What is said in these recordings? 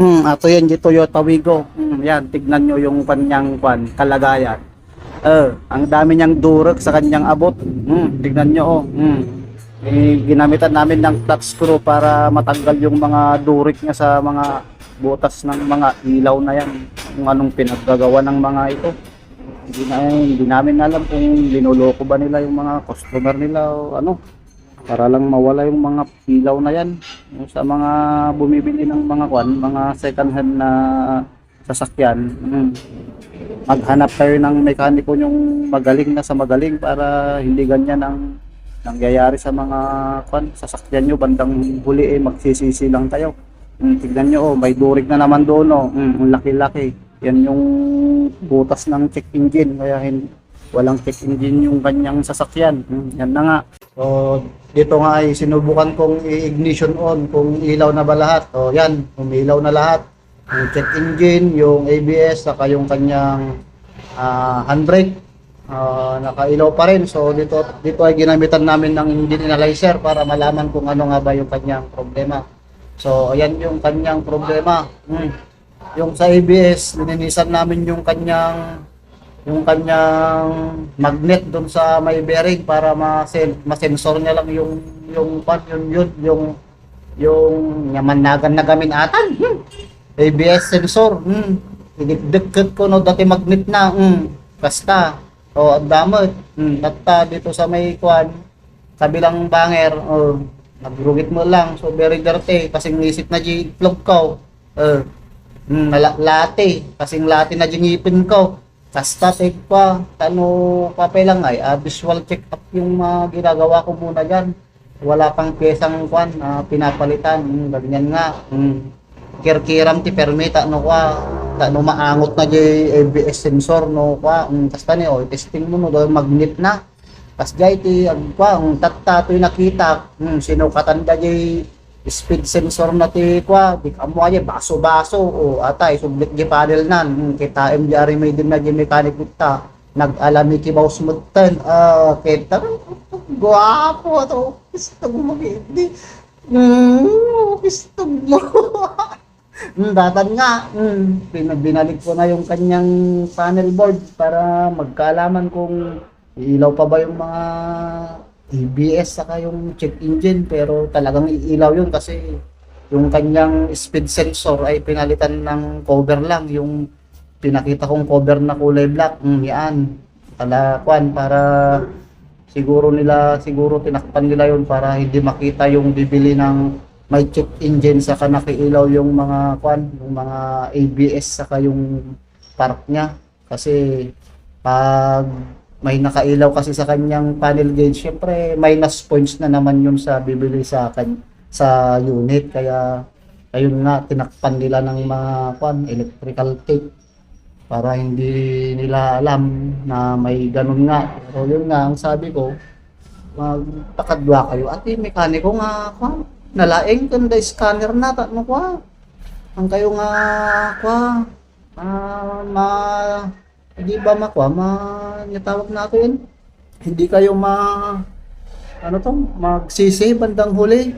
Ato yan di Toyota Wigo. Yan, tignan nyo yung kanyang kalagayan. Ang dami niyang durog sa kanyang abot. Tignan nyo oh. Ginamitan namin ng flat screw para matanggal yung mga durik niya sa mga butas ng mga ilaw na yan. Kung anong pinaggagawa ng mga ito. Hindi namin alam kung linuloko ba nila yung mga customer nila o ano. Para lang mawala yung mga ilaw na yan. Yung sa mga bumibili ng mga second hand na sasakyan. Maghanap kayo ng mekaniko yung magaling na sa magaling para hindi ganyan ang nangyayari sa mga sasakyan nyo bandang huli magsisisi lang kayo. Tignan nyo may durig na naman doon ang laki-laki. Yan yung butas ng check engine kaya walang check engine yung kanyang sasakyan. Yan na nga. So dito nga ay sinubukan kong i-ignition on kung ilaw na ba lahat. O yan, umilaw na lahat. Yung check engine, yung ABS, saka yung kanyang handbrake, nakailaw pa rin. So dito ay ginamitan namin ng engine analyzer para malaman kung ano nga ba yung kanyang problema. So ayan yung kanyang problema. Yung sa ABS, lininisan namin yung kanyang magnet doon sa may bearing para ma-sensor niya lang yung yaman na gamin atan. ABS sensor. Idikdikit ko no dati magnet na. Basta. O ang damot. Nata dito sa may kabilang banger. Nagrugit mo lang. So very dirty. Kasing isip na di itlog ko. Lati. Kasing lati na di ngipin ko. Basta take pa. Tano papel lang ay. Visual check up yung ginagawa ko muna dyan. Wala pang pyesang pinapalitan. Ganyan nga. Kirkiram ti permit no maangot na di ABS sensor no kasta ni testing mo no do magnet na kas jay ti tatta to nakita sinukatan da di speed sensor na ti di amo ay baso atay sublik di panel nan kita MDR may din na di mechanic ta nag-alami ki baus mutten kita guwapo to gusto mo magindi gusto mo datan nga, binalik ko na yung kanyang panel board para magkaalaman kung iilaw pa ba yung mga ABS saka yung check engine pero talagang iilaw yun kasi yung kanyang speed sensor ay pinalitan ng cover lang yung pinakita kong cover na kulay black yan para siguro tinakpan nila yun para hindi makita yung bibili ng may check engine saka nakiilaw yung mga yung mga ABS saka yung park niya kasi pag may nakailaw kasi sa kanyang panel gauge syempre minus points na naman yun sa bibili sa unit kaya ayun nga tinakpan nila ng mga electrical tape para hindi nila alam na may ganun nga pero yun nga ang sabi ko magpakadwa kayo at yung mekaniko nga nalaing kung scanner na tatmo ang kayo nga hindi ba natawag natin hindi kayo magsisi bandang huli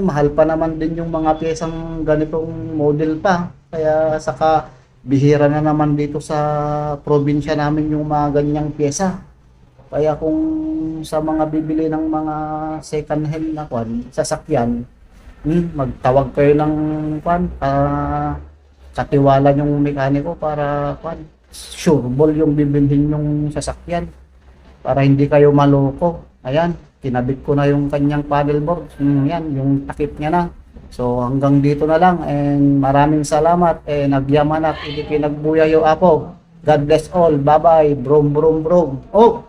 mahal pa naman din yung mga piyesang ganitong model pa kaya saka bihira na naman dito sa probinsya namin yung mga ganyang piyesa. Kaya kung sa mga bibili ng mga second hand na sasakyan, magtawag kayo ng katiwala yung mekaniko para sureball yung bibilhin yung sasakyan para hindi kayo maloko. Ayan, kinabit ko na yung kanyang paddle board. Yan, yung takip niya na. So hanggang dito na lang and maraming salamat nagyaman at hindi pinagbuya yung apo. God bless all. Bye bye. Brom brom brom. Oh!